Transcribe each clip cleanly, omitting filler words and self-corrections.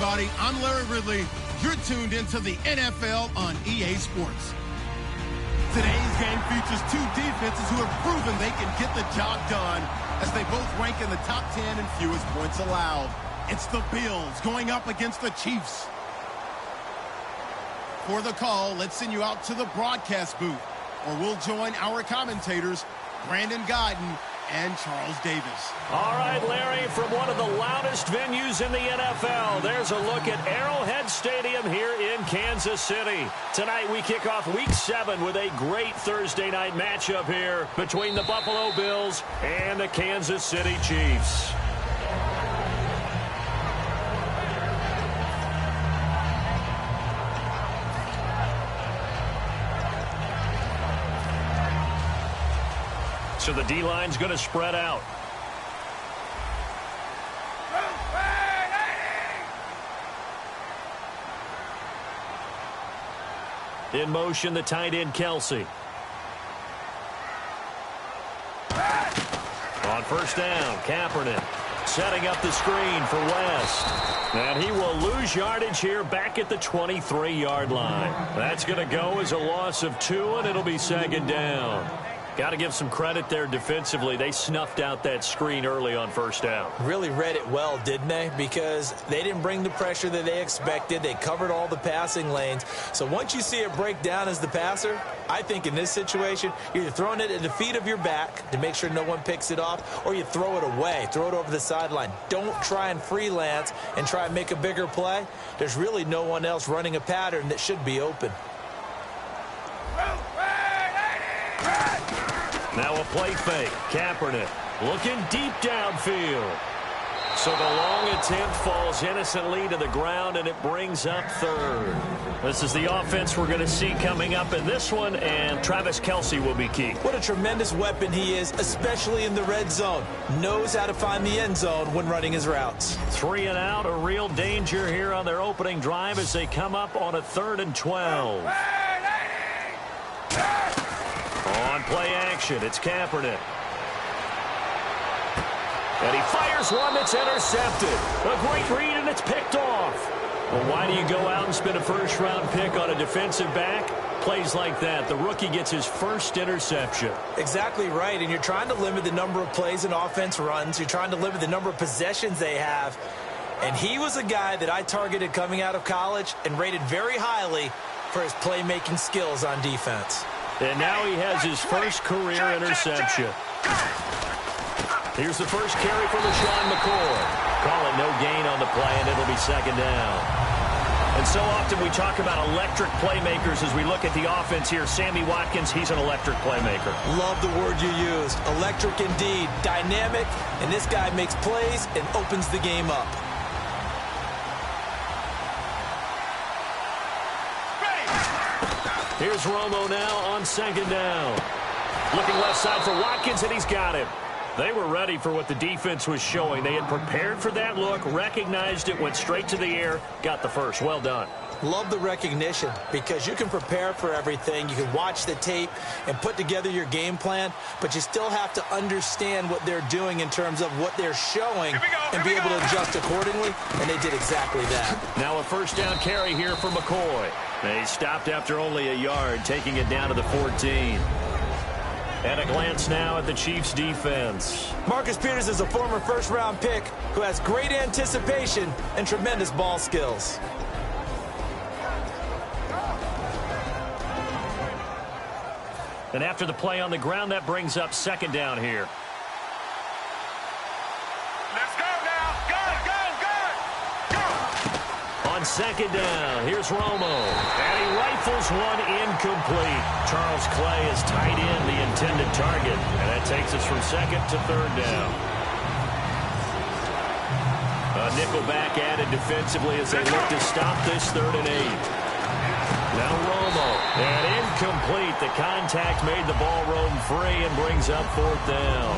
everybody. I'm Larry Ridley. You're tuned into the NFL on EA Sports. Today's game features two defenses who have proven they can get the job done as they both rank in the top 10 in fewest points allowed. It's the Bills going up against the Chiefs. For the call, let's send you out to the broadcast booth, or we'll join our commentators, Brandon Gaudin and Charles Davis. All right, Larry, from one of the loudest venues in the NFL, there's a look at Arrowhead Stadium here in Kansas City. Tonight we kick off Week 7 with a great Thursday night matchup here between the Buffalo Bills and the Kansas City Chiefs. So the D-line's going to spread out. In motion, the tight end, Kelsey. On first down, Kaepernick setting up the screen for West. And he will lose yardage here back at the 23-yard line. That's going to go as a loss of 2, and it'll be second down. Got to give some credit there defensively. They snuffed out that screen early on first down. Really read it well, didn't they? Because they didn't bring the pressure that they expected. They covered all the passing lanes. So once you see it break down as the passer, I think in this situation, you're either throwing it at the feet of your back to make sure no one picks it off, or you throw it away, throw it over the sideline. Don't try and freelance and try and make a bigger play. There's really no one else running a pattern that should be open. Now a play fake. Kaepernick looking deep downfield. So the long attempt falls innocently to the ground, and it brings up third. This is the offense we're going to see coming up in this one, and Travis Kelce will be key. What a tremendous weapon he is, especially in the red zone. Knows how to find the end zone when running his routes. 3 and out, a real danger here on their opening drive as they come up on a 3rd and 12. On play action, it's Kaepernick. And he fires one that's intercepted. A great read, and it's picked off. Well, why do you go out and spend a first-round pick on a defensive back? Plays like that, the rookie gets his first interception. Exactly right, and you're trying to limit the number of plays an offense runs. You're trying to limit the number of possessions they have. And he was a guy that I targeted coming out of college and rated very highly for his playmaking skills on defense. And now he has his first career interception. Here's the first carry for LeSean McCoy. Call it no gain on the play, and it'll be second down. And so often we talk about electric playmakers as we look at the offense here. Sammy Watkins, he's an electric playmaker. Love the word you used. Electric indeed. Dynamic, and this guy makes plays and opens the game up. Here's Romo now on second down. Looking left side for Watkins, and he's got him. They were ready for what the defense was showing. They had prepared for that look, recognized it, went straight to the air, got the first. Well done. Love the recognition because you can prepare for everything. You can watch the tape and put together your game plan, but you still have to understand what they're doing in terms of what they're showing and be able to adjust accordingly, and they did exactly that. Now a first down carry here for McCoy. They stopped after only a yard, taking it down to the 14. And a glance now at the Chiefs' defense. Marcus Peters is a former first-round pick who has great anticipation and tremendous ball skills. And after the play on the ground, that brings up second down here. Let's go now. Go, go, go. Go. On second down, here's Romo. And he rifles one incomplete. Charles Clay has tied in the intended target. And that takes us from second to third down. A nickelback added defensively as they look to stop this 3rd and 8. Now Romo, and incomplete. The contact made the ball roam free and brings up 4th down.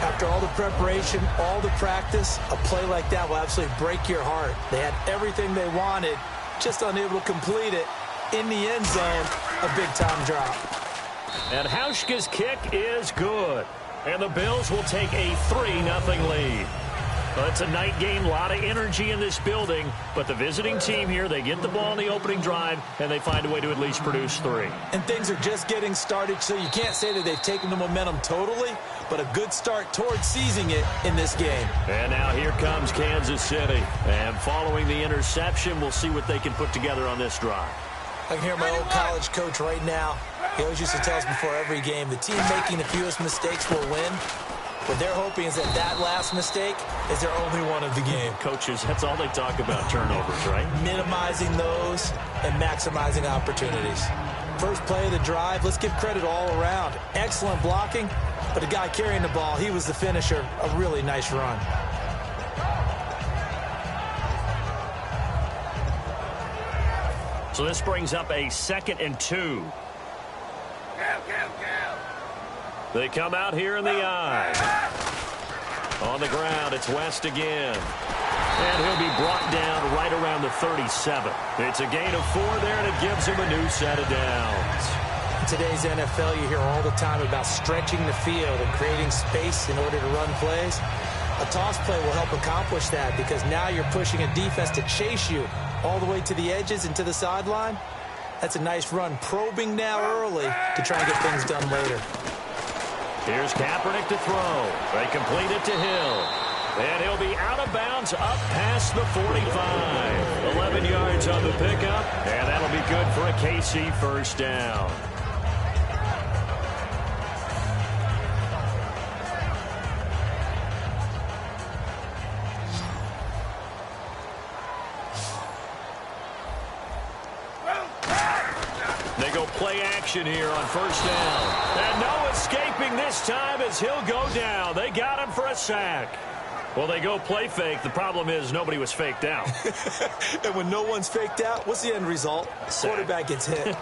After all the preparation, all the practice, a play like that will absolutely break your heart. They had everything they wanted, just unable to complete it. In the end zone, a big-time drop. And Hauschka's kick is good. And the Bills will take a 3-0 lead. Well, it's a night game, a lot of energy in this building, but the visiting team here, they get the ball in the opening drive, and they find a way to at least produce 3. And things are just getting started, so you can't say that they've taken the momentum totally, but a good start towards seizing it in this game. And now here comes Kansas City. And following the interception, we'll see what they can put together on this drive. I can hear my old college coach right now. He always used to tell us before every game, the team making the fewest mistakes will win. What they're hoping is that last mistake is their only one of the game. Coaches, that's all they talk about, turnovers, right? Minimizing those and maximizing opportunities. First play of the drive, let's give credit all around. Excellent blocking, but the guy carrying the ball, he was the finisher. A really nice run. So this brings up a 2nd and 2. They come out here in the I. On the ground, it's West again. And he'll be brought down right around the 37. It's a gain of 4 there, and it gives him a new set of downs. In today's NFL, you hear all the time about stretching the field and creating space in order to run plays. A toss play will help accomplish that because now you're pushing a defense to chase you all the way to the edges and to the sideline. That's a nice run, probing now early to try and get things done later. Here's Kaepernick to throw. They complete it to Hill. And he'll be out of bounds up past the 45. 11 yards on the pickup, and that'll be good for a KC first down. They go play action here on first down. And no escaping this time as he'll go down. They got him for a sack. Well, they go play fake. The problem is nobody was faked out. And when no one's faked out, what's the end result? Sack. Quarterback gets hit.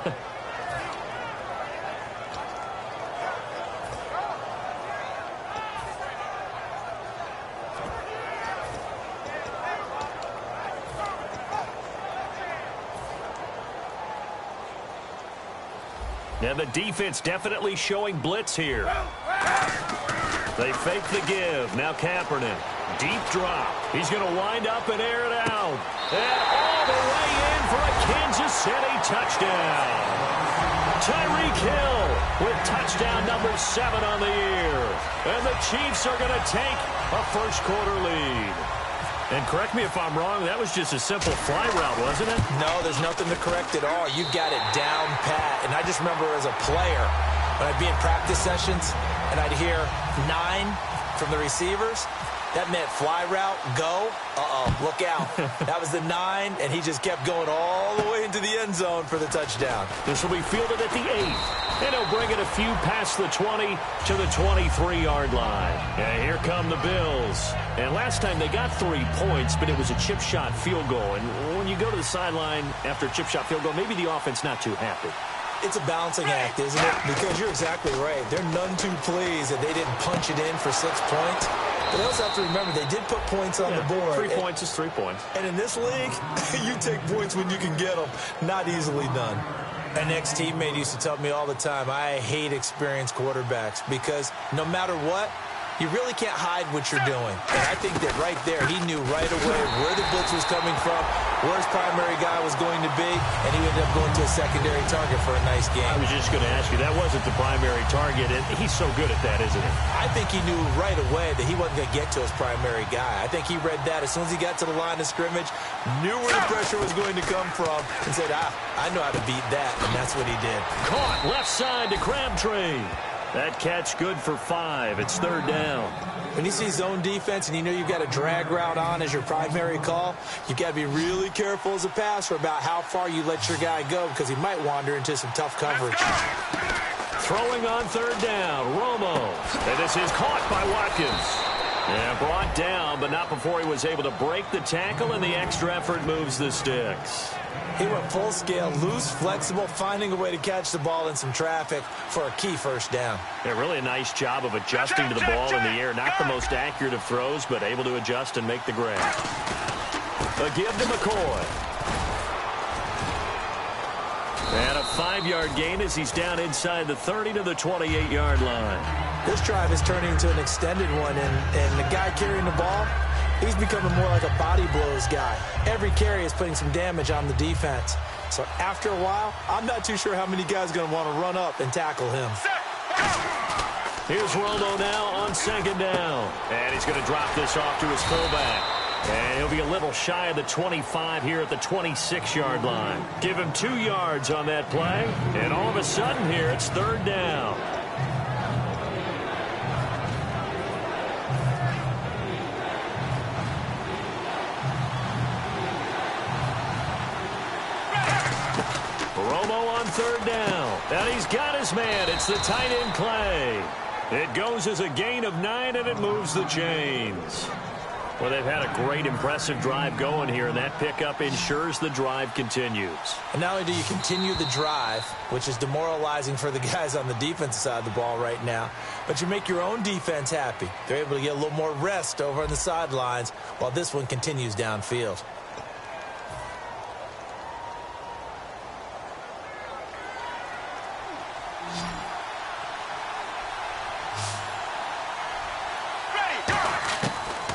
And the defense definitely showing blitz here. They fake the give. Now Kaepernick. Deep drop. He's going to wind up and air it out. And all the way in for a Kansas City touchdown. Tyreek Hill with touchdown number 7 on the year. And the Chiefs are going to take a first-quarter lead. And correct me if I'm wrong, that was just a simple fly route, wasn't it? No, there's nothing to correct at all. You got it down pat. And I just remember as a player, when I'd be in practice sessions and I'd hear 9 from the receivers, that meant fly route, go. Look out. That was the 9, and he just kept going all the way into the end zone for the touchdown. This will be fielded at the 8. And he'll bring it a few past the 20 to the 23-yard line. And here come the Bills. And last time they got 3 points, but it was a chip shot field goal. And when you go to the sideline after a chip shot field goal, maybe the offense not too happy. It's a balancing act, isn't it? Because you're exactly right. They're none too pleased that they didn't punch it in for 6 points. But they also have to remember they did put points on the board. 3 points is 3 points. And in this league, you take points when you can get them. Not easily done. An ex-teammate used to tell me all the time, I hate experienced quarterbacks because no matter what, you really can't hide what you're doing. And I think that right there, he knew right away where the blitz was coming from, where his primary guy was going to be, and he ended up going to a secondary target for a nice game. I was just going to ask you, that wasn't the primary target, and he's so good at that, isn't he? I think he knew right away that he wasn't going to get to his primary guy. I think he read that as soon as he got to the line of scrimmage, knew where the pressure was going to come from, and said, I know how to beat that, and that's what he did. Caught left side to Crabtree. That catch good for 5. It's 3rd down. When you see zone defense and you know you've got a drag route on as your primary call, you've got to be really careful as a passer about how far you let your guy go because he might wander into some tough coverage. Throwing on 3rd down, Romo. And this is caught by Watkins. And brought down, but not before he was able to break the tackle, and the extra effort moves the sticks. He went full scale, loose, flexible, finding a way to catch the ball in some traffic for a key first down. Yeah, really a nice job of adjusting to the ball in the air. Not the most accurate of throws, but able to adjust and make the grab. A give to McCoy. And a 5-yard gain as he's down inside the 30 to the 28-yard line. This drive is turning into an extended one, and the guy carrying the ball, He's becoming more like a body blows guy. Every carry is putting some damage on the defense. So after a while, I'm not too sure how many guys are going to want to run up and tackle him. Here's Romo now on second down. And he's going to drop this off to his fullback. And he'll be a little shy of the 25 here at the 26-yard line. Give him 2 yards on that play. And all of a sudden here, it's third down. Romo on third down. And he's got his man. It's the tight end Clay. It goes as a gain of 9, and it moves the chains. Well, they've had a great, impressive drive going here, and that pickup ensures the drive continues. And not only do you continue the drive, which is demoralizing for the guys on the defensive side of the ball right now, but you make your own defense happy. They're able to get a little more rest over on the sidelines while this one continues downfield.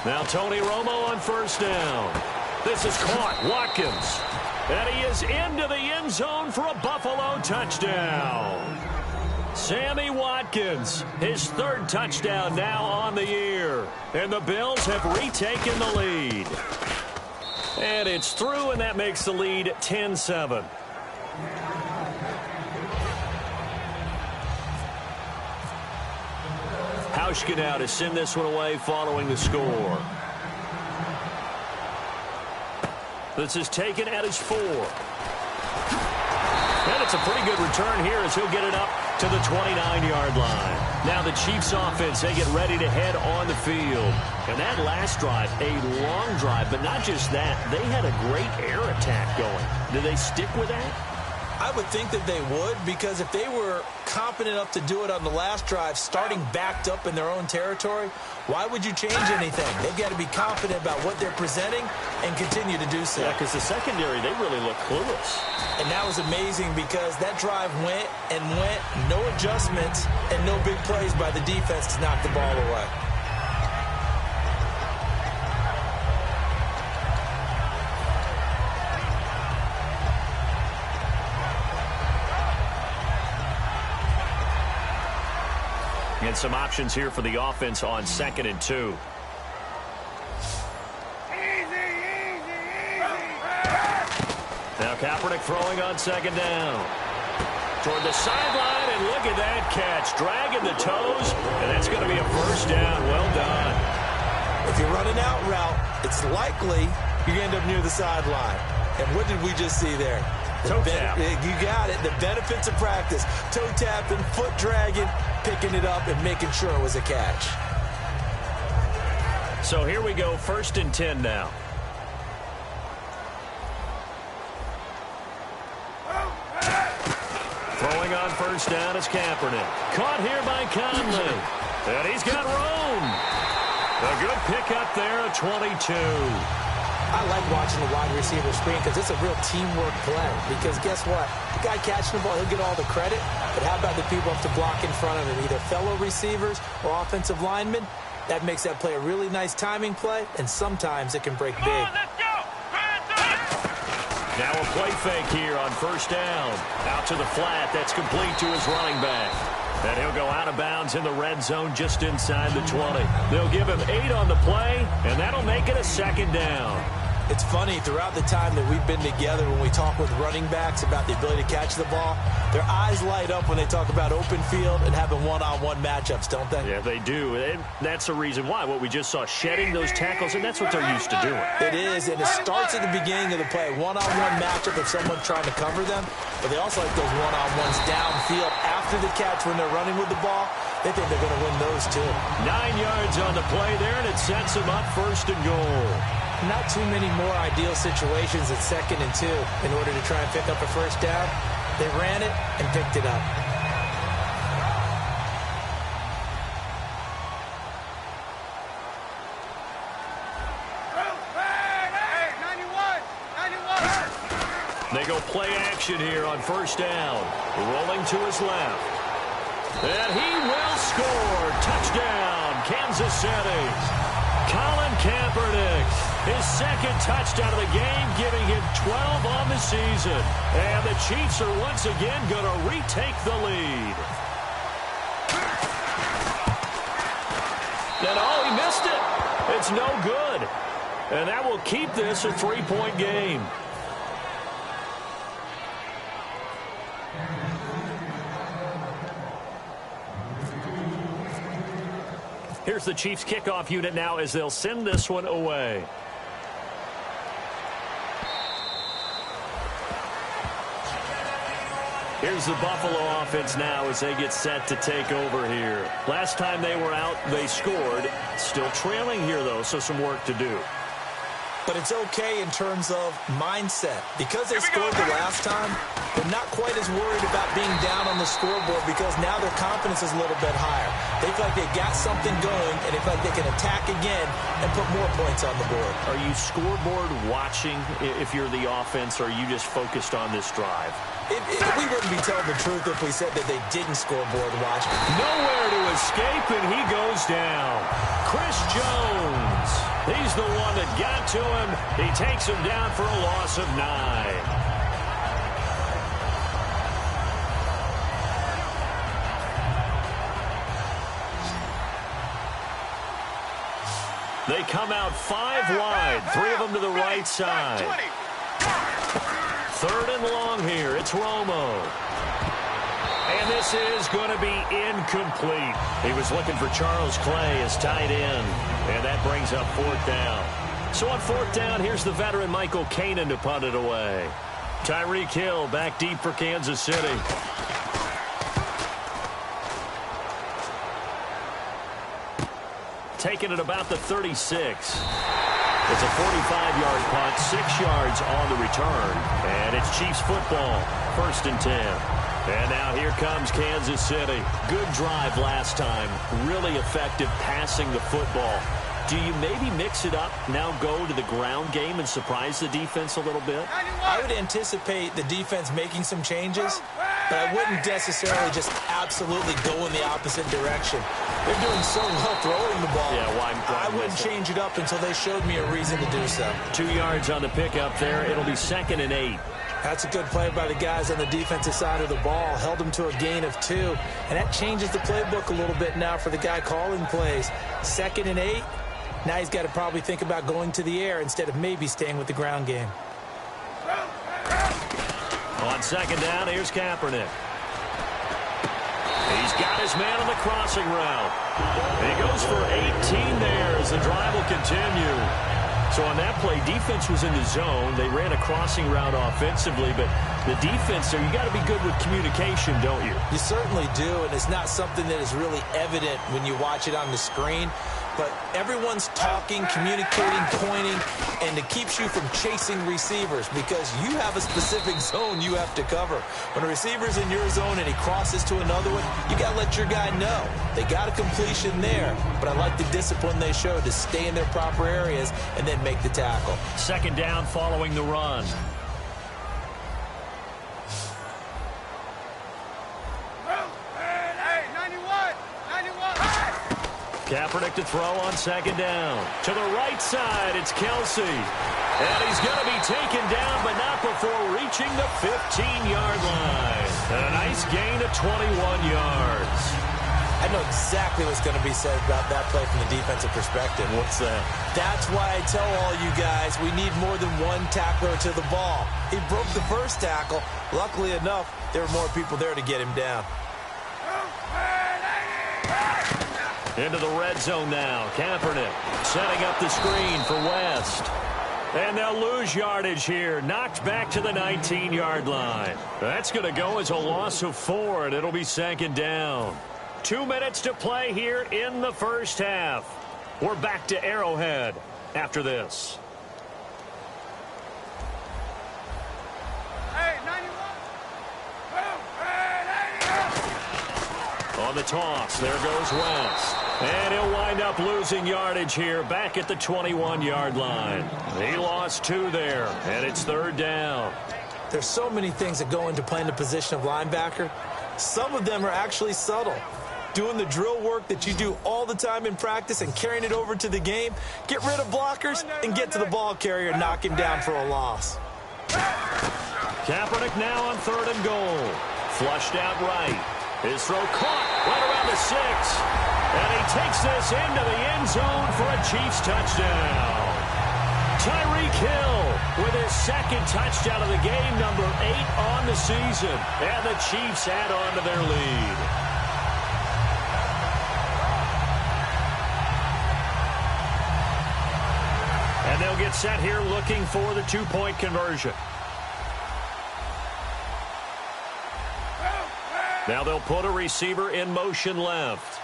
Now Tony Romo on first down. This is caught. Watkins. And he is into the end zone for a Buffalo touchdown. Sammy Watkins, his third touchdown now on the year. And the Bills have retaken the lead. And it's through, and that makes the lead 10-7. Hauschka now to send this one away following the score. This is taken at his 4. And it's a pretty good return here as he'll get it up to the 29-yard line. Now the Chiefs offense, they get ready to head on the field. And that last drive, a long drive, but not just that. They had a great air attack going. Do they stick with that? I would think that they would, because if they were competent enough to do it on the last drive, starting backed up in their own territory, why would you change anything? They've got to be confident about what they're presenting and continue to do so. Yeah, because the secondary, they really look clueless. And that was amazing because that drive went and went, no adjustments, and no big plays by the defense to knock the ball away. And some options here for the offense on 2nd and 2. Now Kaepernick throwing on 2nd down. Toward the sideline, and look at that catch. Dragging the toes, and that's going to be a first down. Well done. If you're running out route, it's likely you end up near the sideline. And what did we just see there? Toe tap. You got it. The benefits of practice. Toe tapping, foot dragging, picking it up, and making sure it was a catch. So here we go, 1st and 10 now. Throwing on first down is Kaepernick. Caught here by Conley. And he's got room. A good pickup there at 22. I like watching the wide receiver screen because it's a real teamwork play. Because guess what? The guy catching the ball, he'll get all the credit. But how about the people up to block in front of him, either fellow receivers or offensive linemen? That makes that play a really nice timing play, and sometimes it can break big. Now a play fake here on first down. Out to the flat. That's complete to his running back. And he'll go out of bounds in the red zone just inside the 20. They'll give him 8 on the play, and that'll make it a 2nd down. It's funny, throughout the time that we've been together, when we talk with running backs about the ability to catch the ball, their eyes light up when they talk about open field and having one-on-one matchups, don't they? Yeah, they do. And that's the reason why. What we just saw, shedding those tackles, and that's what they're used to doing. It is, and it starts at the beginning of the play. One-on-one matchup if someone's trying to cover them, but they also like those one-on-ones downfield after the catch when they're running with the ball. They think they're going to win those too. 9 yards on the play there, and it sets them up 1st and goal. Not too many more ideal situations at 2nd and 2 in order to try and pick up a first down. They ran it and picked it up. They go play action here on first down. Rolling to his left. And he will score. Touchdown, Kansas City. Colin Kaepernick, his second touchdown of the game, giving him 12 on the season. And the Chiefs are once again going to retake the lead. And oh, he missed it. It's no good. And that will keep this a 3-point game. Here's the Chiefs kickoff unit now as they'll send this one away. Here's the Buffalo offense now as they get set to take over here. Last time they were out, they scored. Still trailing here, though, so some work to do. But it's okay in terms of mindset. Because they scored the last time, they're not quite as worried about being down on the scoreboard because now their confidence is a little bit higher. They feel like they got something going, and they feel like they can attack again and put more points on the board. Are you scoreboard watching if you're the offense, or are you just focused on this drive? We wouldn't be telling the truth if we said that they didn't scoreboard watch. Nowhere to escape, and he goes down. Chris Jones. He's the one that got to him. He takes him down for a loss of 9. They come out 5 wide, 3 of them to the right side. 3rd and long here. It's Romo. And this is going to be incomplete. He was looking for Charles Clay as tight end. And that brings up 4th down. So on 4th down, here's the veteran Michael Kanan to punt it away. Tyreek Hill back deep for Kansas City. Taking it about the 36. It's a 45-yard punt, 6 yards on the return. And it's Chiefs football, 1st and 10. And now here comes Kansas City. Good drive last time. Really effective passing the football. Do you maybe mix it up, now go to the ground game and surprise the defense a little bit? I would anticipate the defense making some changes, but I wouldn't necessarily just absolutely go in the opposite direction. They're doing so well throwing the ball. Yeah, I wouldn't change it up until they showed me a reason to do so. 2 yards on the pickup there. It'll be 2nd and 8. That's a good play by the guys on the defensive side of the ball. Held them to a gain of 2. And that changes the playbook a little bit now for the guy calling plays. 2nd and 8. Now he's got to probably think about going to the air instead of maybe staying with the ground game. On 2nd down, here's Kaepernick. He's got his man on the crossing route. He goes for 18 there as the drive will continue. So on that play, defense was in the zone. They ran a crossing route offensively, but the defense there, you got to be good with communication, don't you? You certainly do, and it's not something that is really evident when you watch it on the screen. But everyone's talking, communicating, pointing, and it keeps you from chasing receivers because you have a specific zone you have to cover. When a receiver's in your zone and he crosses to another one, you got to let your guy know. They got a completion there, but I like the discipline they showed to stay in their proper areas and then make the tackle. 2nd down following the run. Kaepernick to throw on 2nd down. To the right side, it's Kelsey. And he's going to be taken down, but not before reaching the 15-yard line. And a nice gain of 21 yards. I know exactly what's going to be said about that play from the defensive perspective. What's that? That's why I tell all you guys we need more than one tackler to the ball. He broke the first tackle. Luckily enough, there were more people there to get him down. Into the red zone now. Kaepernick setting up the screen for West. And they'll lose yardage here. Knocked back to the 19-yard line. That's going to go as a loss of 4, and it'll be 2nd down. 2 minutes to play here in the first half. We're back to Arrowhead after this. On the toss, there goes West. And he'll wind up losing yardage here back at the 21-yard line. He lost 2 there, and it's 3rd down. There's so many things that go into playing the position of linebacker. Some of them are actually subtle. doing the drill work that you do all the time in practice and carrying it over to the game. Get rid of blockers and get to the ball carrier and knock him down for a loss. Kaepernick now on 3rd and goal. Flushed out right. His throw caught right around the 6. And he takes this into the end zone for a Chiefs touchdown. Tyreek Hill with his 2nd touchdown of the game, number 8 on the season. And the Chiefs add on to their lead. And they'll get set here looking for the 2-point conversion. Now they'll put a receiver in motion left.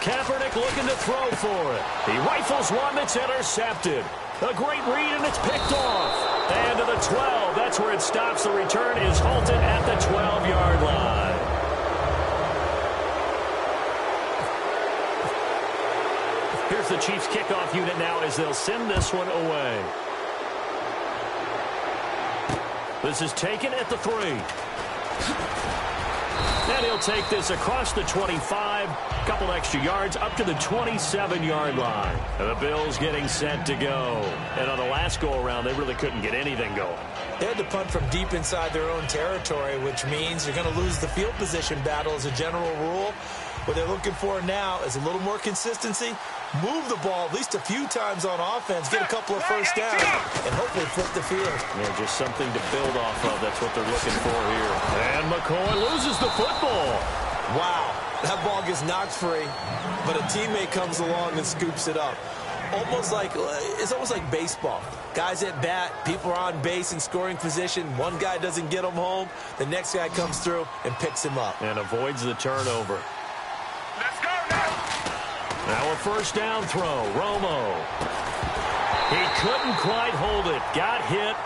Kaepernick looking to throw for it. He rifles one that's intercepted. A great read, and it's picked off. And to the 12. That's where it stops. The return is halted at the 12-yard line. Here's the Chiefs kickoff unit now as they'll send this one away. This is taken at the 3. And he'll take this across the 25, couple extra yards up to the 27-yard line. And the Bills getting set to go. And on the last go-around, they really couldn't get anything going. They had to punt from deep inside their own territory, which means you're going to lose the field position battle as a general rule. What they're looking for now is a little more consistency, move the ball at least a few times on offense, get a couple of first downs, and hopefully flip the field. Yeah, just something to build off of. That's what they're looking for here. And McCoy loses the football. Wow, that ball gets knocked free, but a teammate comes along and scoops it up. It's almost like baseball. Guys at bat, people are on base in scoring position. One guy doesn't get him home. The next guy comes through and picks him up. And avoids the turnover. Let's go now. Now a first down throw. Romo. He couldn't quite hold it. Got hit.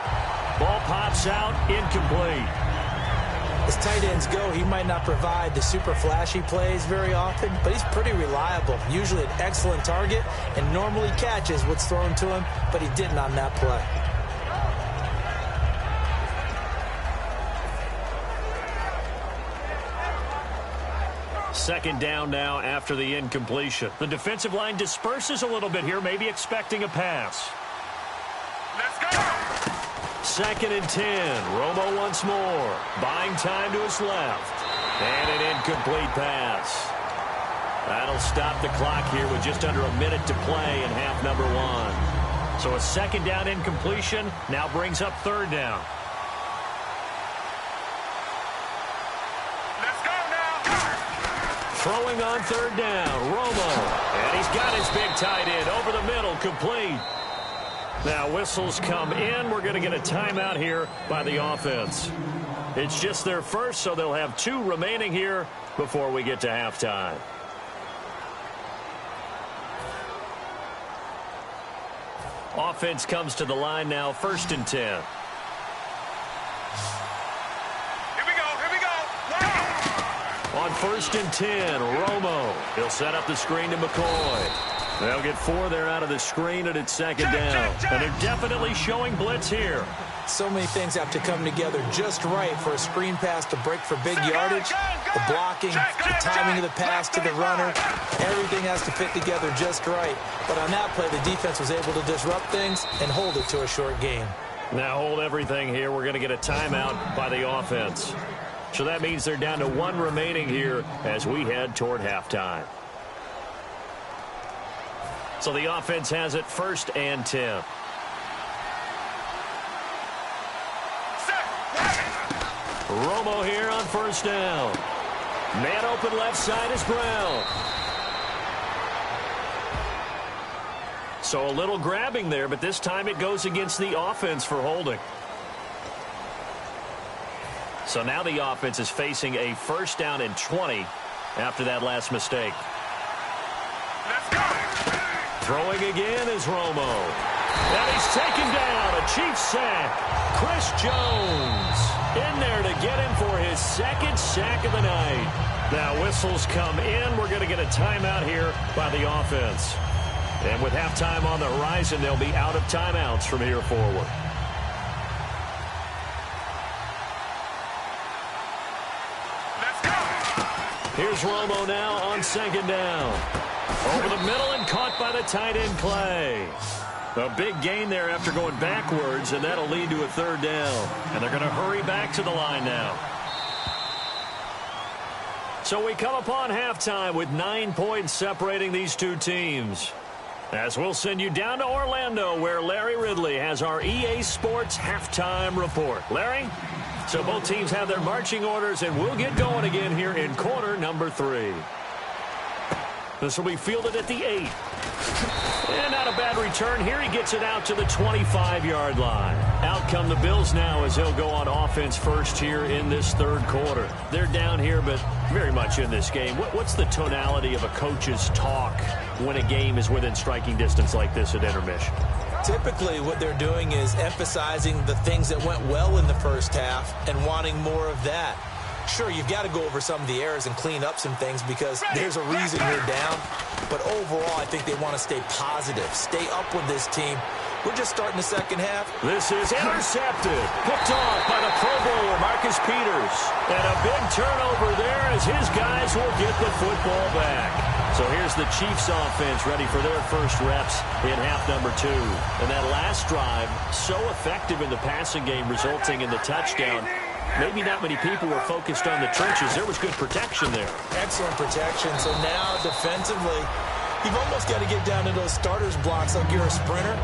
Ball pops out. Incomplete. As tight ends go, he might not provide the super flashy plays very often, but he's pretty reliable. Usually an excellent target and normally catches what's thrown to him, but he didn't on that play. Second down now after the incompletion. The defensive line disperses a little bit here, maybe expecting a pass. Let's go. 2nd and 10. Romo once more. Buying time to his left. And an incomplete pass. That'll stop the clock here with just under a minute to play in half number 1. So a second down incompletion now brings up 3rd down. Let's go now. Throwing on 3rd down. Romo. And he's got his big tight end over the middle. Complete. Now whistles come in. We're going to get a timeout here by the offense. It's just their first, so they'll have 2 remaining here before we get to halftime. Offense comes to the line now, 1st and 10. Here we go. Wow. On 1st and 10, Romo. He'll set up the screen to McCoy. They'll get 4 there out of the screen, and it's 2nd down. And they're definitely showing blitz here. So many things have to come together just right for a screen pass to break for big yardage. The blocking, the timing of the pass to the runner, everything has to fit together just right. But on that play, the defense was able to disrupt things and hold it to a short game. Now hold everything here. We're going to get a timeout by the offense. So that means they're down to 1 remaining here as we head toward halftime. So the offense has it 1st and 10. Romo here on 1st down. Man open left side is Brown. So a little grabbing there, but this time it goes against the offense for holding. So now the offense is facing a 1st down and 20 after that last mistake. Let's go. Throwing again is Romo. And he's taken down. A Chiefs sack. Chris Jones in there to get him for his 2nd sack of the night. Now whistles come in. We're going to get a timeout here by the offense. And with halftime on the horizon, they'll be out of timeouts from here forward. Here's Romo now on second down. Over the middle and caught by the tight end, Clay. A big gain there after going backwards, and that'll lead to a third down. And they're going to hurry back to the line now. So we come upon halftime with 9 points separating these two teams. As we'll send you down to Orlando, where Larry Ridley has our EA Sports halftime report. Larry? So both teams have their marching orders, and we'll get going again here in quarter number 3. This will be fielded at the 8. And not a bad return here. He gets it out to the 25-yard line. Out come the Bills now as he'll go on offense first here in this third quarter. They're down here, but very much in this game. What's the tonality of a coach's talk when a game is within striking distance like this at intermission? Typically, what they're doing is emphasizing the things that went well in the first half and wanting more of that. Sure, you've got to go over some of the errors and clean up some things because there's a reason you're down. But overall, I think they want to stay positive, stay up with this team. We're just starting the second half. This is intercepted. Picked off by the Pro Bowler, Marcus Peters. And a big turnover there as his guys will get the football back. So here's the Chiefs offense ready for their first reps in half number 2. And that last drive, so effective in the passing game, resulting in the touchdown. Maybe not many people were focused on the trenches. There was good protection there. Excellent protection. So now defensively, you've almost got to get down to those starters blocks like you're a sprinter.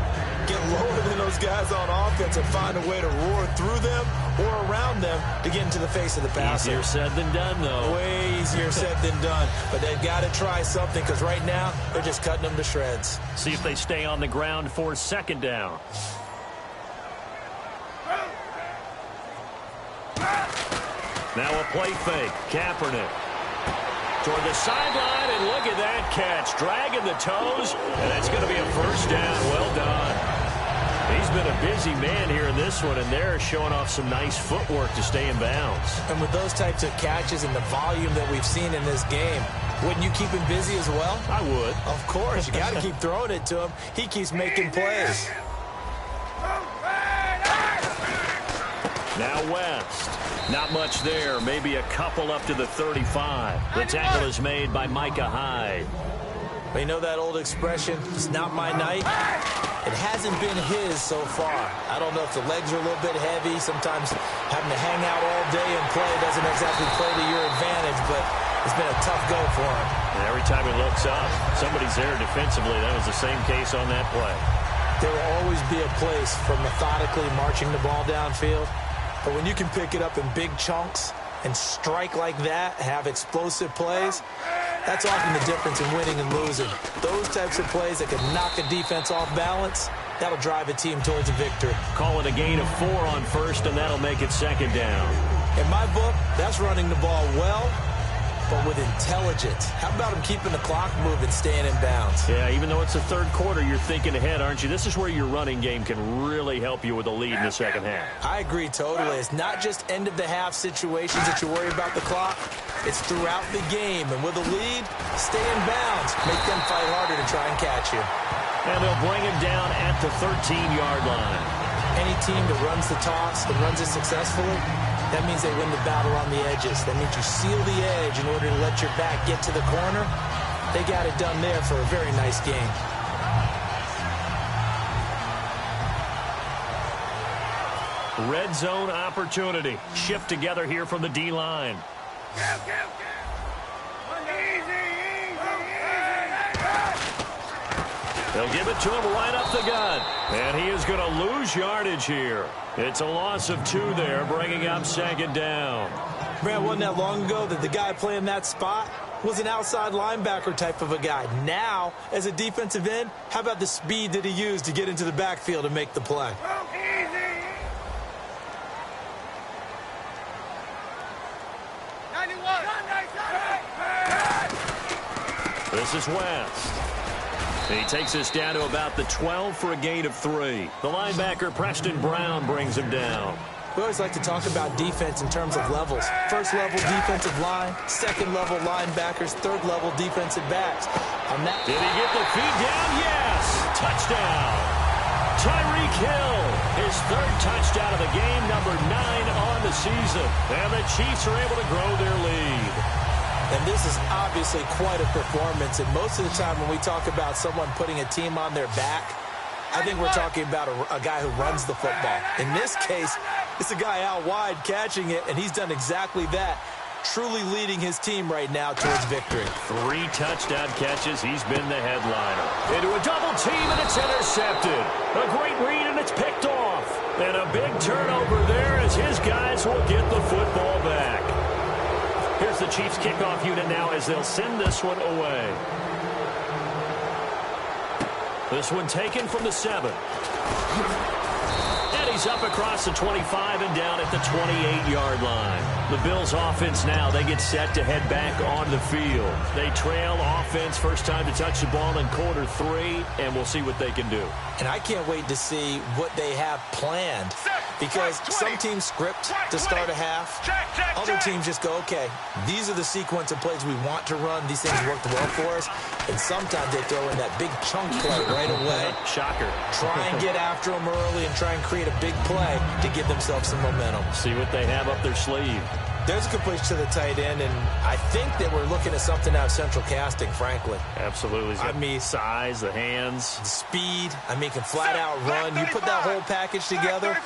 Get lower than those guys on offense and find a way to roar through them or around them to get into the face of the passer. Easier said than done, though. Way easier said than done. But they've got to try something because right now they're just cutting them to shreds. See if they stay on the ground for second down. Now a play fake. Kaepernick toward the sideline, and look at that catch. Dragging the toes, and that's going to be a first down. Well done. He's been a busy man here in this one, and they're showing off some nice footwork to stay in bounds. And with those types of catches and the volume that we've seen in this game, wouldn't you keep him busy as well? I would. Of course. You got to keep throwing it to him. He keeps making plays. Now West. Not much there. Maybe a couple up to the 35. The tackle is made by Micah Hyde. Well, you know that old expression, it's not my night? It hasn't been his so far. I don't know if the legs are a little bit heavy. Sometimes having to hang out all day and play doesn't exactly play to your advantage, but it's been a tough go for him. And every time he looks up, somebody's there defensively. That was the same case on that play. There will always be a place for methodically marching the ball downfield. But when you can pick it up in big chunks and strike like that, have explosive plays, that's often the difference in winning and losing. Those types of plays that can knock a defense off balance, that'll drive a team towards a victory. Call it a gain of 4 on first, and that'll make it second down. In my book, that's running the ball well, but with intelligence. How about him keeping the clock moving, staying in bounds? Yeah, even though it's the third quarter, you're thinking ahead, aren't you? This is where your running game can really help you with a lead in the second half. I agree totally. It's not just end-of-the-half situations that you worry about the clock. It's throughout the game. And with a lead, stay in bounds. Make them fight harder to try and catch you. And they'll bring him down at the 13-yard line. Any team that runs the toss and runs it successfully, that means they win the battle on the edges. That means you seal the edge in order to let your back get to the corner. They got it done there for a very nice game. Red zone opportunity. Shift together here from the D-line. They'll give it to him right up the gut. And he is going to lose yardage here. It's a loss of 2 there, bringing up second down. Man, wasn't that long ago that the guy playing that spot was an outside linebacker type of a guy. Now, as a defensive end, how about the speed that he used to get into the backfield and make the play? This is West. He takes us down to about the 12 for a gain of 3. The linebacker, Preston Brown, brings him down. We always like to talk about defense in terms of levels. First level defensive line, second level linebackers, third level defensive backs. Did he get the feed down? Yes! Touchdown! Tyreek Hill, his 3rd touchdown of the game, number 9 on the season. And the Chiefs are able to grow their lead. And this is obviously quite a performance. And most of the time when we talk about someone putting a team on their back, I think we're talking about a guy who runs the football. In this case, it's a guy out wide catching it, and he's done exactly that, truly leading his team right now towards victory. 3 touchdown catches. He's been the headliner. Into a double team, and it's intercepted. A great read, and it's picked off. And a big turnover there as his guys will get the football back. Here's the Chiefs kickoff unit now as they'll send this one away. This one taken from the 7. And he's up across the 25 and down at the 28-yard line. The Bills offense now, they get set to head back on the field. They trail offense, first time to touch the ball in quarter 3, and we'll see what they can do. And I can't wait to see what they have planned, because some teams script to start a half. Other teams just go, okay, these are the sequence of plays we want to run. These things worked well for us. And sometimes they throw in that big chunk play right away. Shocker. Try and get after them early and try and create a big play to give themselves some momentum. See what they have up their sleeve. There's a completion to the tight end, and I think that we're looking at something out of central casting, frankly. Absolutely. I mean, size, the hands. the speed. I mean, can flat out run. You put that whole package together,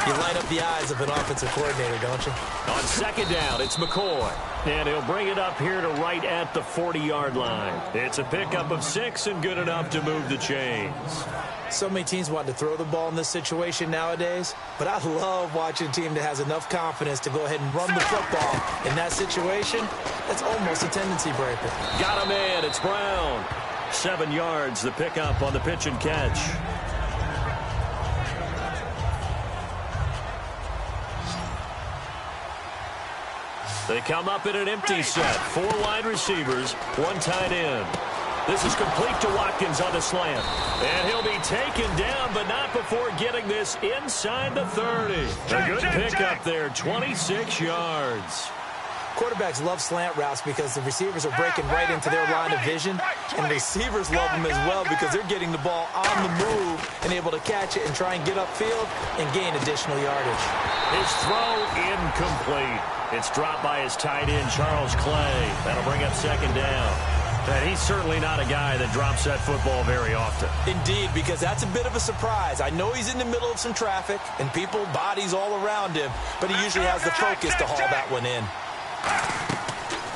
you light up the eyes of an offensive coordinator, don't you? On second down, it's McCoy. And he'll bring it up here to right at the 40-yard line. It's a pickup of 6 and good enough to move the chains. So many teams want to throw the ball in this situation nowadays, but I love watching a team that has enough confidence to go ahead and run the football in that situation. That's almost a tendency breaker. Got him in. It's Brown. 7 yards, the pickup on the pitch and catch. They come up in an empty set. 4 wide receivers, 1 tight end. This is complete to Watkins on the slant. And he'll be taken down, but not before getting this inside the 30. A good pickup there, 26 yards. Quarterbacks love slant routes because the receivers are breaking right into their line of vision, and receivers love them as well because they're getting the ball on the move and able to catch it and try and get upfield and gain additional yardage. His throw incomplete. It's dropped by his tight end, Charles Clay. That'll bring up second down. And he's certainly not a guy that drops that football very often. Indeed, because that's a bit of a surprise. I know he's in the middle of some traffic and people, bodies all around him, but he usually has the focus to haul that one in.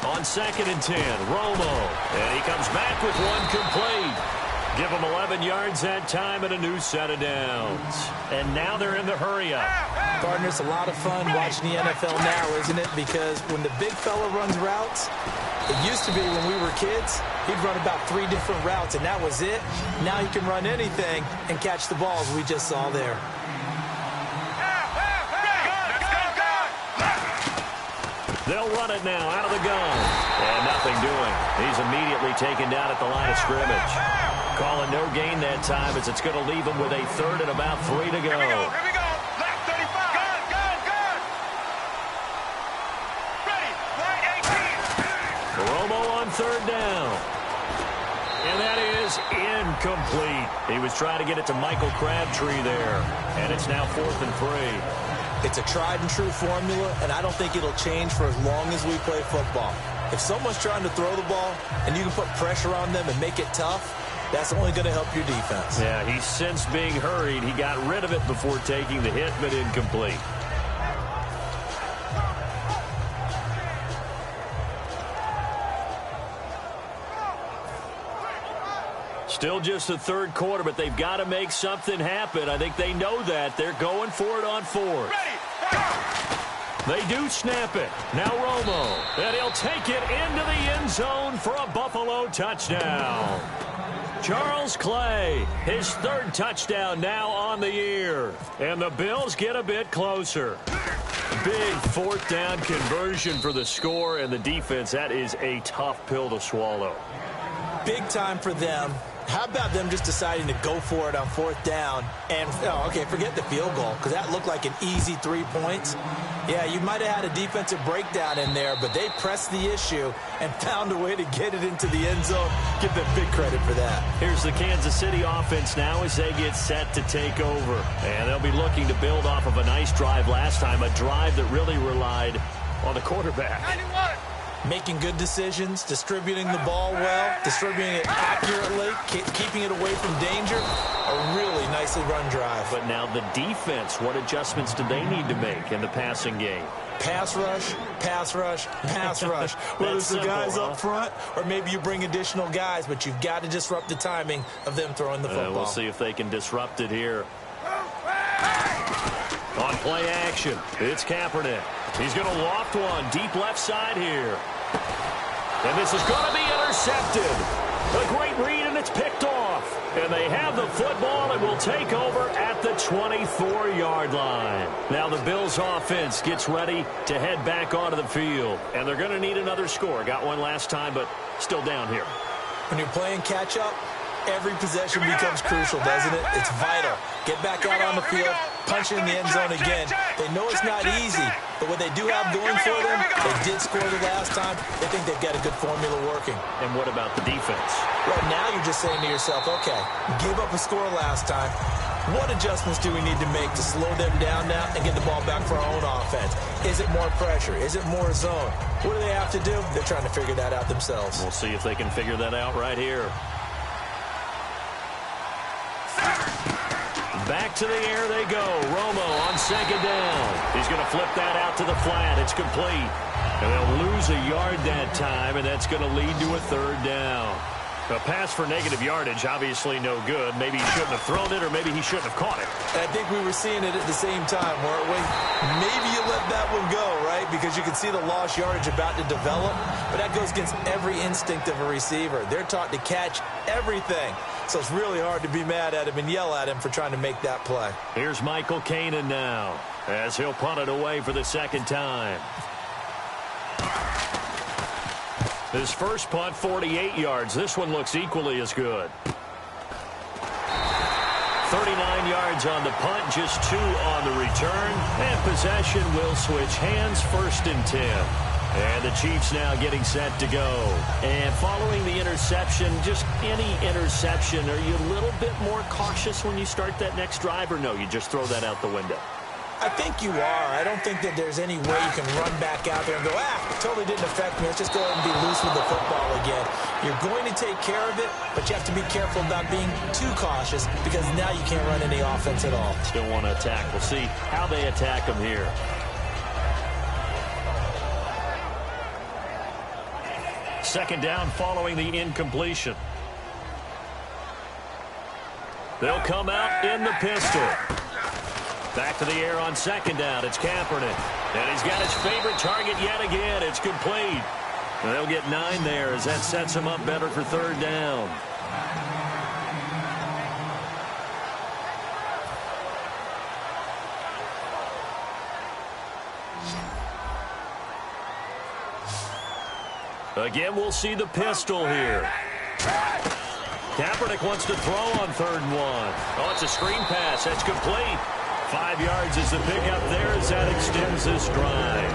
On second and 10, Romo. And he comes back with one complete. Give him 11 yards that time and a new set of downs. And now they're in the hurry-up. Partner, it's a lot of fun watching the NFL now, isn't it? Because when the big fella runs routes, it used to be when we were kids, he'd run about 3 different routes, and that was it. Now he can run anything and catch the balls we just saw there. They'll run it now out of the gun. And nothing doing. He's immediately taken down at the line of scrimmage. Calling no gain that time as it's going to leave him with a 3rd and about 3 to go. Here we go. Left 35. Gun. Ready. Right 18. Romo on 3rd down. And that is incomplete. He was trying to get it to Michael Crabtree there. And it's now 4th and 3. It's a tried-and-true formula, and I don't think it'll change for as long as we play football. If someone's trying to throw the ball and you can put pressure on them and make it tough, that's only going to help your defense. Yeah, he's since being hurried. He got rid of it before taking the hit, but incomplete. Still just the 3rd quarter, but they've got to make something happen. I think they know that. They're going for it on 4th. They do snap it. Now Romo. And he'll take it into the end zone for a Buffalo touchdown. Charles Clay, his 3rd touchdown now on the year. And the Bills get a bit closer. Big 4th down conversion for the score, and the defense, that is a tough pill to swallow. Big time for them. How about them just deciding to go for it on 4th down? And, okay, forget the field goal, because that looked like an easy 3 points. Yeah, you might have had a defensive breakdown in there, but they pressed the issue and found a way to get it into the end zone. Give them big credit for that. Here's the Kansas City offense now as they get set to take over. And they'll be looking to build off of a nice drive last time, a drive that really relied on the quarterback. 91. making good decisions, distributing the ball well, distributing it accurately, keeping it away from danger. A really nicely run drive. But now the defense, what adjustments do they need to make in the passing game? Pass rush, pass rush, pass rush. Whether it's the guys up front or maybe you bring additional guys, but you've got to disrupt the timing of them throwing the football. We'll see if they can disrupt it here. On play action, it's Kaepernick. He's going to loft one deep left side here. And this is going to be intercepted. A great read, and it's picked off. And they have the football and will take over at the 24-yard line. Now the Bills offense gets ready to head back onto the field. And they're going to need another score. Got one last time, but still down here. When you're playing catch-up, every possession becomes crucial, doesn't it? It's vital. Get back out on the field, punch it in the end zone again. They know it's not easy, but what they do have going for them, they did score the last time. They think they've got a good formula working. And what about the defense? Well, now you're just saying to yourself, okay, give up a score last time. What adjustments do we need to make to slow them down now and get the ball back for our own offense? Is it more pressure? Is it more zone? What do they have to do? They're trying to figure that out themselves. We'll see if they can figure that out right here. Back to the air they go. Romo on second down. He's going to flip that out to the flat. It's complete. And they'll lose a yard that time, and that's going to lead to a third down. A pass for negative yardage, obviously no good. Maybe he shouldn't have thrown it, or maybe he shouldn't have caught it. I think we were seeing it at the same time, weren't we? Maybe you let that one go, right? Because you can see the lost yardage about to develop. But that goes against every instinct of a receiver. They're taught to catch everything. So it's really hard to be mad at him and yell at him for trying to make that play. Here's Michael Kanan now, as he'll punt it away for the second time. His first punt, 48 yards. This one looks equally as good. 39 yards on the punt, just 2 on the return. And possession will switch hands, 1st and 10. And the Chiefs now getting set to go. And following the interception, just any interception, are you a little bit more cautious when you start that next drive, or no, you just throw that out the window? I think you are. I don't think that there's any way you can run back out there and go, totally didn't affect me. Let's just go ahead and be loose with the football again. You're going to take care of it, but you have to be careful about being too cautious because now you can't run any offense at all. Still want to attack. We'll see how they attack them here. Second down following the incompletion. They'll come out in the pistol. Back to the air on second down. It's Kaepernick. And he's got his favorite target yet again. It's complete. And they'll get 9 there as that sets him up better for third down. Again, we'll see the pistol here. Kaepernick wants to throw on 3rd and 1. Oh, it's a screen pass. That's complete. 5 yards is the pickup there as that extends this drive.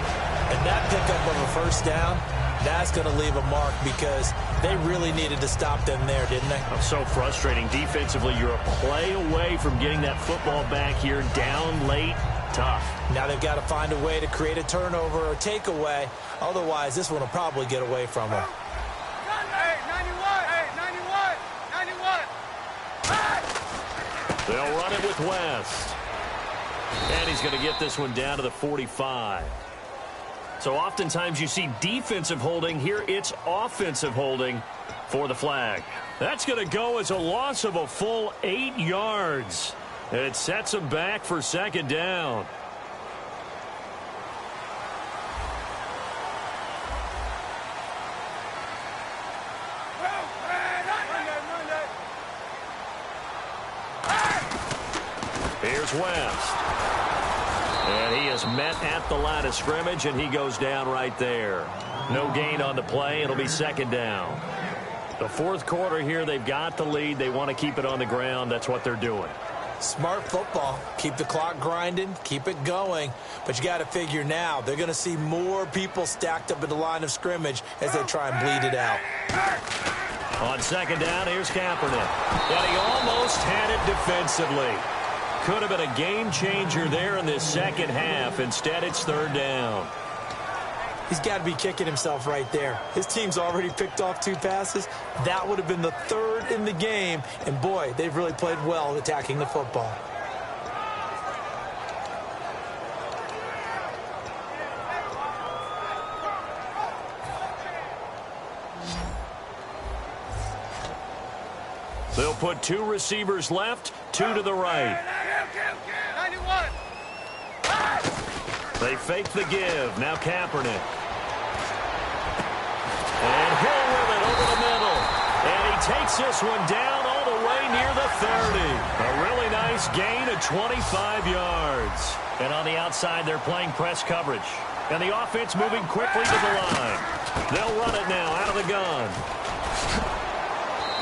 And that pickup of a first down, that's going to leave a mark because they really needed to stop them there, didn't they? Oh, so frustrating. Defensively, you're a play away from getting that football back here down late. Tough. Now they've got to find a way to create a turnover or takeaway. Otherwise, this one will probably get away from them. They'll run it with West. And he's going to get this one down to the 45. So oftentimes you see defensive holding. Here it's offensive holding for the flag. That's going to go as a loss of a full 8 yards. And it sets him back for second down. Here's West. And he is met at the line of scrimmage, and he goes down right there. No gain on the play. It'll be second down. The 4th quarter here, they've got the lead. They want to keep it on the ground. That's what they're doing. Smart football. Keep the clock grinding. Keep it going. But you got to figure now, they're going to see more people stacked up at the line of scrimmage as they try and bleed it out. On second down, here's Kaepernick. And he almost had it defensively. Could have been a game changer there in this second half. Instead, it's third down. He's got to be kicking himself right there. His team's already picked off 2 passes. That would have been the 3rd in the game. And, boy, they've really played well attacking the football. They'll put 2 receivers left, 2 to the right. 91. They fake the give. Now Kaepernick. And Hill with it over the middle. And he takes this one down all the way near the 30. A really nice gain of 25 yards. And on the outside, they're playing press coverage. And the offense moving quickly to the line. They'll run it now out of the gun.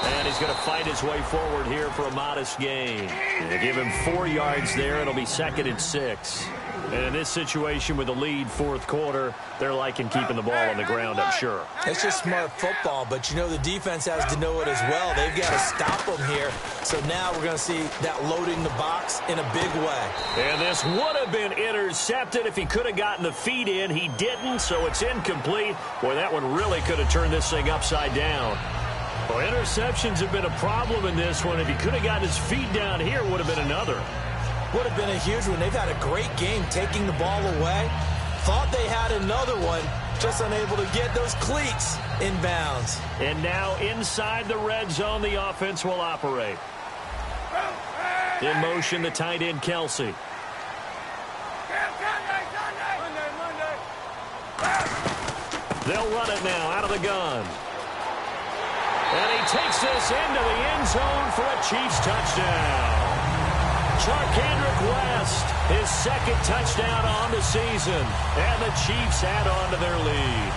And he's going to fight his way forward here for a modest gain. They give him 4 yards there. It'll be 2nd and 6. And in this situation with the lead 4th quarter, they're liking keeping the ball on the ground, I'm sure. It's just smart football, but you know the defense has to know it as well. They've got to stop them here. So now we're going to see that loading the box in a big way. And this would have been intercepted if he could have gotten the feet in. He didn't, so it's incomplete. Boy, that one really could have turned this thing upside down. Well, interceptions have been a problem in this one. If he could have gotten his feet down here, it would have been another. Would have been a huge one. They've had a great game taking the ball away. Thought they had another one, just unable to get those cleats in bounds. And now inside the red zone, the offense will operate. In motion, the tight end, Kelsey. They'll run it now out of the gun. And he takes this into the end zone for a Chiefs touchdown. Charcandrick West, his 2nd touchdown on the season. And the Chiefs add on to their lead.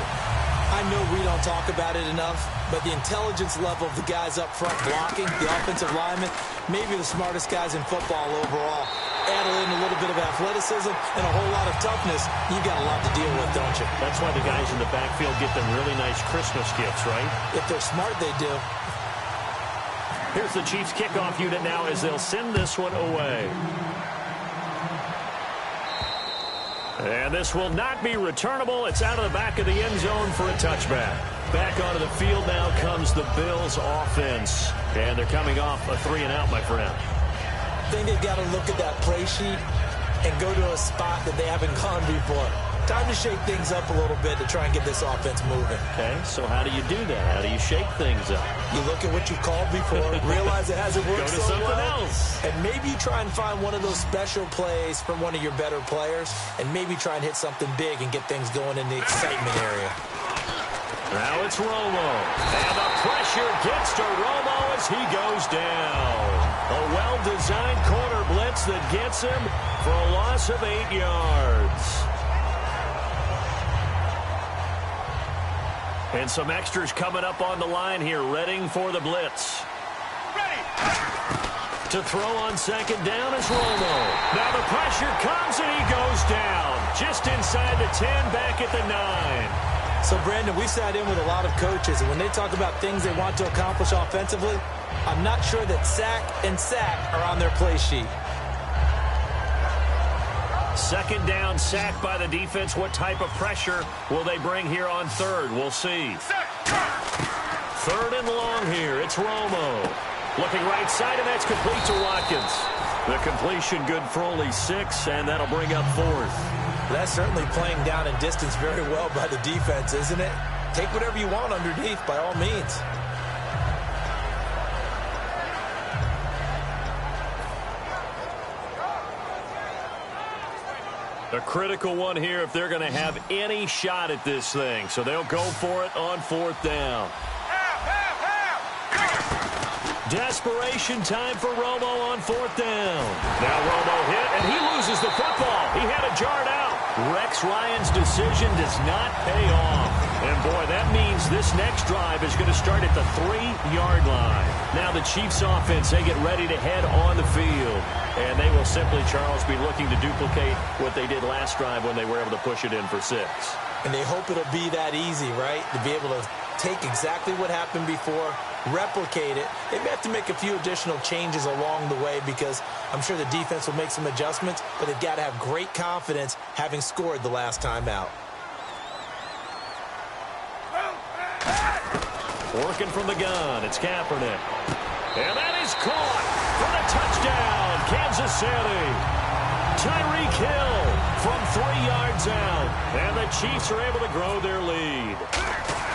I know we don't talk about it enough, but the intelligence level of the guys up front blocking, the offensive linemen, maybe the smartest guys in football overall. Add in a little bit of athleticism and a whole lot of toughness, you've got a lot to deal with, don't you? That's why the guys in the backfield get them really nice Christmas gifts, right? If they're smart, they do. Here's the Chiefs kickoff unit now as they'll send this one away. And this will not be returnable. It's out of the back of the end zone for a touchback. Back onto the field now comes the Bills offense. And they're coming off a 3-and-out, my friend. I think they've got to look at that play sheet and go to a spot that they haven't gone before. Time to shake things up a little bit to try and get this offense moving. Okay, so how do you do that? How do you shake things up? You look at what you've called before, realize it hasn't worked Go to so something well, else. and maybe try and find one of those special plays from one of your better players, and maybe try and hit something big and get things going in the excitement area. Now it's Romo. And the pressure gets to Romo as he goes down. A well-designed corner blitz that gets him for a loss of 8 yards. And some extras coming up on the line here, readying for the blitz. Ready. To throw on 2nd down is Romo. Now the pressure comes and he goes down. Just inside the 10, back at the 9. So, Brandon, we sat in with a lot of coaches, and when they talk about things they want to accomplish offensively, I'm not sure that sack and sack are on their play sheet. 2nd down, sack by the defense. What type of pressure will they bring here on 3rd? We'll see. 3rd and long here. It's Romo. Looking right side, and that's complete to Watkins. The completion good for only 6, and that'll bring up 4th. That's certainly playing down in distance very well by the defense, isn't it? Take whatever you want underneath, by all means. A critical one here if they're going to have any shot at this thing. So they'll go for it on 4th down. Desperation time for Romo on 4th down. Now Romo hit, and he loses the football. He had it jarred out. Rex Ryan's decision does not pay off. And, boy, that means this next drive is going to start at the 3-yard line. Now the Chiefs offense, they get ready to head on the field. And they will simply, Charles, be looking to duplicate what they did last drive when they were able to push it in for 6. And they hope it'll be that easy, right? To be able to take exactly what happened before, replicate it. They may have to make a few additional changes along the way because I'm sure the defense will make some adjustments, but they've got to have great confidence having scored the last time out. Working from the gun, it's Kaepernick. And that is caught for the touchdown, Kansas City. Tyreek Hill from 3 yards out. And the Chiefs are able to grow their lead.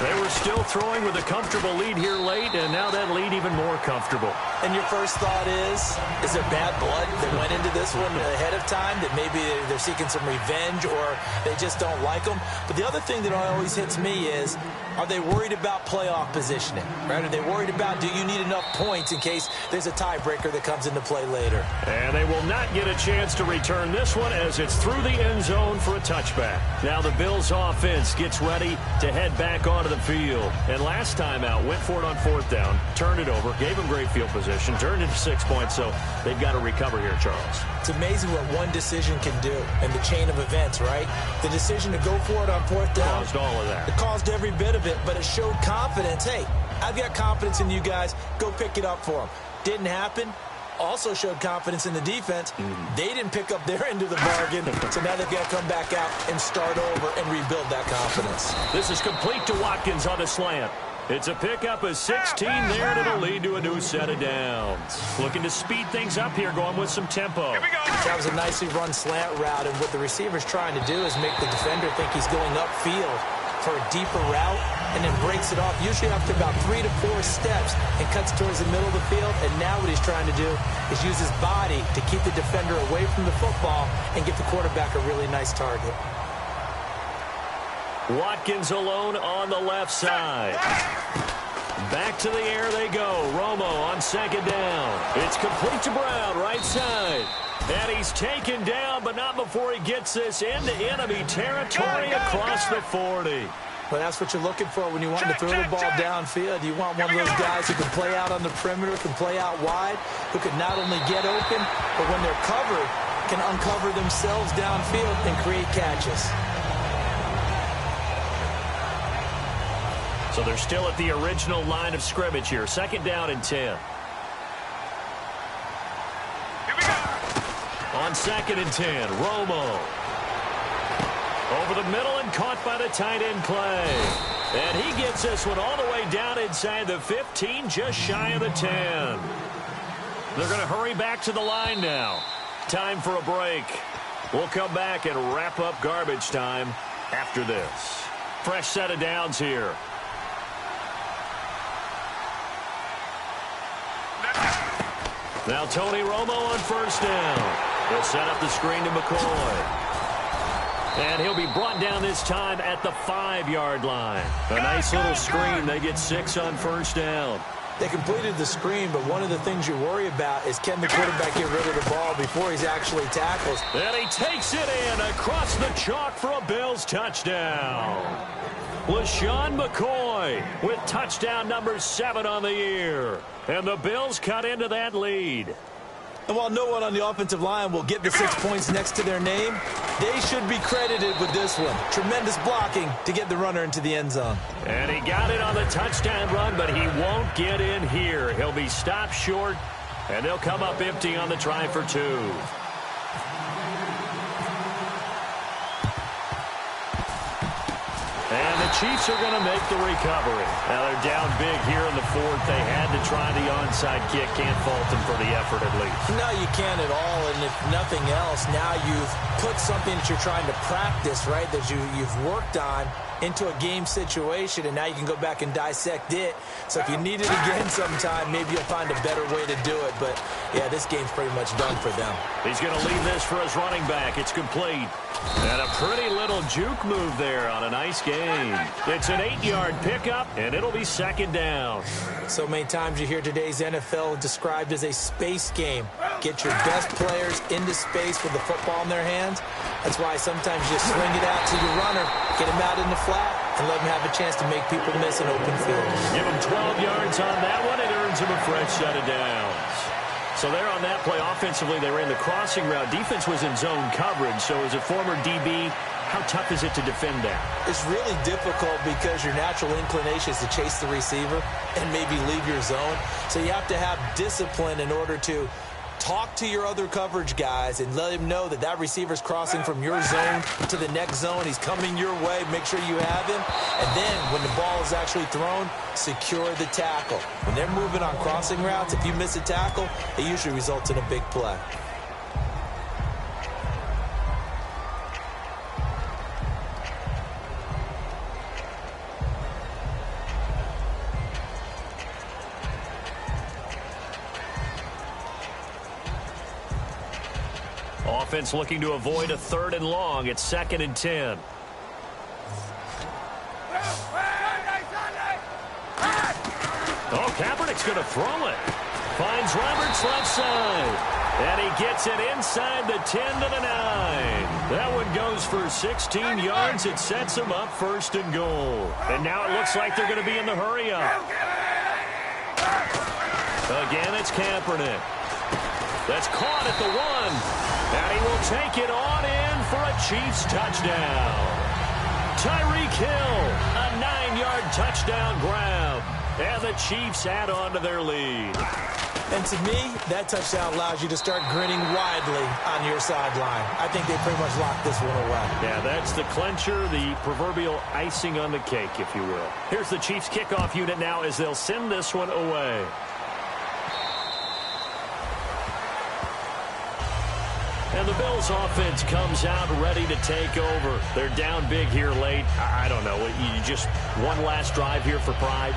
They were still throwing with a comfortable lead here late, and now that lead even more comfortable. And your first thought is there bad blood that went into this one ahead of time, that maybe they're seeking some revenge or they just don't like them? But the other thing that always hits me is, are they worried about playoff positioning? Right? Are they worried about, do you need enough points in case there's a tiebreaker that comes into play later? And they will not get a chance to return this one as it's through the end zone for a touchback. Now the Bills offense gets ready to head back onto the field. And last time out, went for it on 4th down, turned it over, gave them great field position, turned it to 6 points, so they've got to recover here, Charles. It's amazing what one decision can do in the chain of events, right? The decision to go for it on 4th down caused all of that. It caused every bit of it, but it showed confidence. Hey, I've got confidence in you guys. Go pick it up for them. Didn't happen. Also showed confidence in the defense. They didn't pick up their end of the bargain, so now they've got to come back out and start over and rebuild that confidence. This is complete to Watkins on the slant. It's a pickup of 16 there, and it'll lead to a new set of downs. Looking to speed things up here, going with some tempo. Here we go. That was a nicely run slant route, and what the receiver's trying to do is make the defender think he's going upfield for a deeper route, and then breaks it off, usually after about 3 to 4 steps, and cuts towards the middle of the field. And now what he's trying to do is use his body to keep the defender away from the football and get the quarterback a really nice target. Watkins alone on the left side. Back to the air they go. Romo on 2nd down. It's complete to Brown, right side. And he's taken down, but not before he gets this into enemy territory across the 40. Well, that's what you're looking for when you want to throw the ball downfield. You want one of those guys who can play out on the perimeter, can play out wide, who can not only get open, but when they're covered, can uncover themselves downfield and create catches. So they're still at the original line of scrimmage here. 2nd down and 10. On 2nd and 10, Romo. Over the middle and caught by the tight end Clay. And he gets this one all the way down inside the 15, just shy of the 10. They're going to hurry back to the line now. Time for a break. We'll come back and wrap up garbage time after this. Fresh set of downs here. Now Tony Romo on 1st down. He'll set up the screen to McCoy. And he'll be brought down this time at the 5-yard line. A nice little screen. They get 6 on 1st down. They completed the screen, but one of the things you worry about is can the quarterback get rid of the ball before he's actually tackled. And he takes it in across the chalk for a Bills touchdown. LeSean McCoy with touchdown number 7 on the year. And the Bills cut into that lead. And while no one on the offensive line will get the 6 points next to their name, they should be credited with this one. Tremendous blocking to get the runner into the end zone. And he got it on the touchdown run, but he won't get in here. He'll be stopped short, and they'll come up empty on the try for 2. And the Chiefs are going to make the recovery. Now they're down big here in the 4th. They had to try the onside kick. Can't fault them for the effort at least. No, you can't at all. And if nothing else, now you've put something that you're trying to practice, right, that you've worked on into a game situation, and now you can go back and dissect it. So if you need it again sometime, maybe you'll find a better way to do it. But, yeah, this game's pretty much done for them. He's going to leave this for his running back. It's complete. And a pretty little juke move there on a nice game. It's an 8-yard pickup, and it'll be 2nd down. So many times you hear today's NFL described as a space game. Get your best players into space with the football in their hands. That's why sometimes you just swing it out to your runner, get him out in the flat, and let him have a chance to make people miss an open field. Give him 12 yards on that one. It earns him a fresh set of downs. So there on that play, offensively, they ran the crossing route. Defense was in zone coverage. So as a former DB, how tough is it to defend that? It's really difficult because your natural inclination is to chase the receiver and maybe leave your zone. So you have to have discipline in order to talk to your other coverage guys and let him know that that receiver's crossing from your zone to the next zone. He's coming your way. Make sure you have him. And then when the ball is actually thrown, secure the tackle. When they're moving on crossing routes, if you miss a tackle, it usually results in a big play. Offense looking to avoid a 3rd and long. It's 2nd and 10. Oh, Kaepernick's going to throw it. Finds Roberts left side. And he gets it inside the 10 to the 9. That one goes for 16 yards. It sets him up 1st and goal. And now it looks like they're going to be in the hurry-up. Again, it's Kaepernick. That's caught at the 1. And he will take it on in for a Chiefs touchdown. Tyreek Hill, a 9-yard touchdown grab. And the Chiefs add on to their lead. And to me, that touchdown allows you to start grinning widely on your sideline. I think they pretty much locked this one away. Yeah, that's the clincher, the proverbial icing on the cake, if you will. Here's the Chiefs kickoff unit now as they'll send this one away. And the Bills offense comes out ready to take over. They're down big here late. I don't know. You just one last drive here for pride?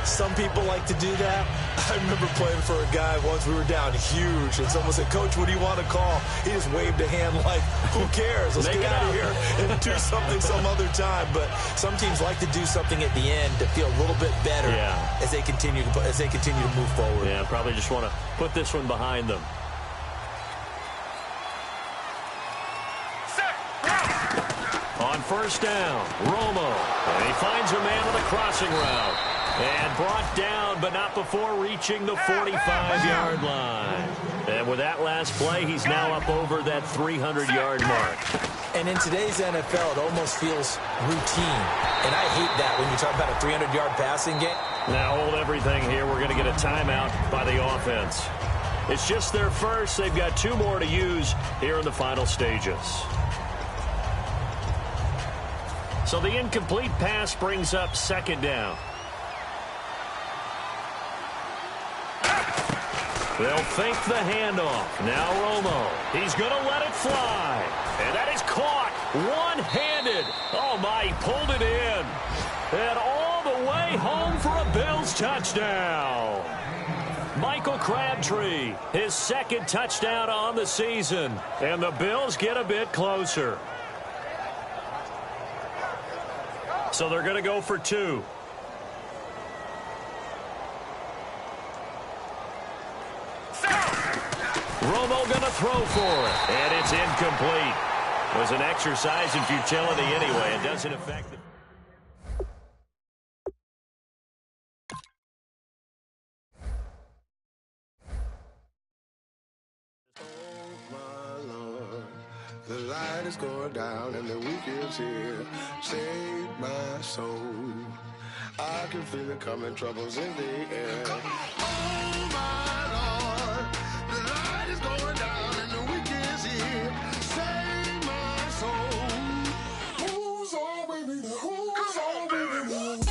Some people like to do that. I remember playing for a guy once. We were down huge, and someone said, "Coach, what do you want to call?" He just waved a hand like, who cares? Let's get out of here and do something some other time. But some teams like to do something at the end to feel a little bit better as they continue to move forward. Yeah, probably just want to put this one behind them. On 1st down, Romo. And he finds a man on the crossing route. And brought down, but not before reaching the 45-yard line. And with that last play, he's now up over that 300-yard mark. And in today's NFL, it almost feels routine. And I hate that when you talk about a 300-yard passing game. Now hold everything here. We're going to get a timeout by the offense. It's just their first. They've got 2 more to use here in the final stages. So the incomplete pass brings up 2nd down. They'll fake the handoff. Now Romo. He's going to let it fly. And that is caught one-handed. Oh, my, he pulled it in. And all the way home for a Bills touchdown. Michael Crabtree, his 2nd touchdown on the season. And the Bills get a bit closer. So they're going to go for 2. Romo going to throw for it. And it's incomplete. It was an exercise in futility anyway. It doesn't affect the... The light is going down and the week is here. Save my soul. I can feel it coming, troubles in the air. Oh my Lord, the light is going down and the week is here. Save my soul. Who's all with me? Who's all with me?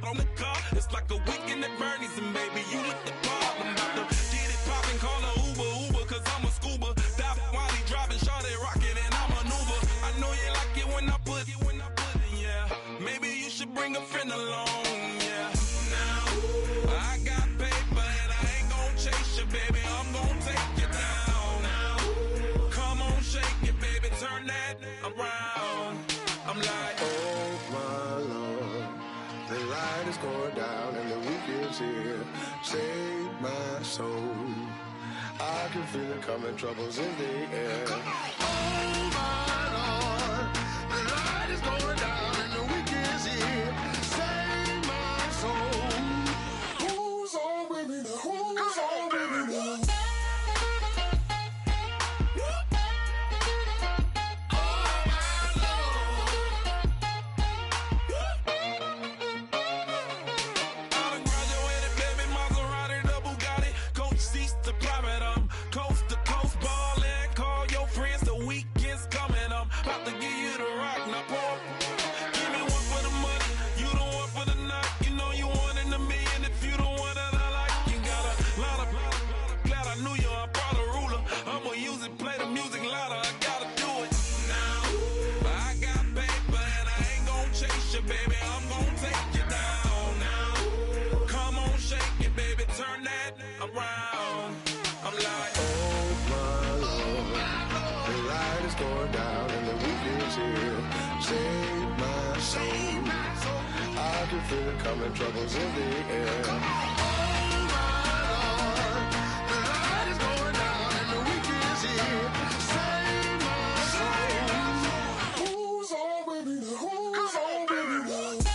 On the car, it's like a weekend at Bernie's, and baby, you with the problem. About to get it poppin', call a Uber, cause I'm a scuba. Dive while he driving, shawty rockin', and I'm an Uber. I know you like it when I put it, yeah. Maybe you should bring a friend along, yeah. Now, I got paper, and I ain't gon' chase you, baby. I'm gon' take you down. Now, come on, shake it, baby, turn that around. I'm like, oh my Lord. The light is going down and the week is here. Save my soul. I can feel it coming, troubles in the air. Oh my Lord, the light is going down and the week is here. Save my soul. Who's all with me? baby, I'm gonna take you down now. Come on, shake it, baby, turn that around. I'm like, Oh my Lord, the light is going down and the weekend's here. Save my soul. I can feel it coming, troubles in the air. Oh my Lord, the light is going down and the weekend's here. Save my soul. Who's on with me now? Who's on with me now?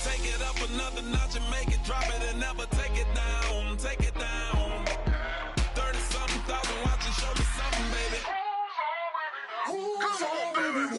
take it up another notch and make it drop it and never take it down. Take it down. 30-something thousand watching, show me something, baby. Who's on with me now?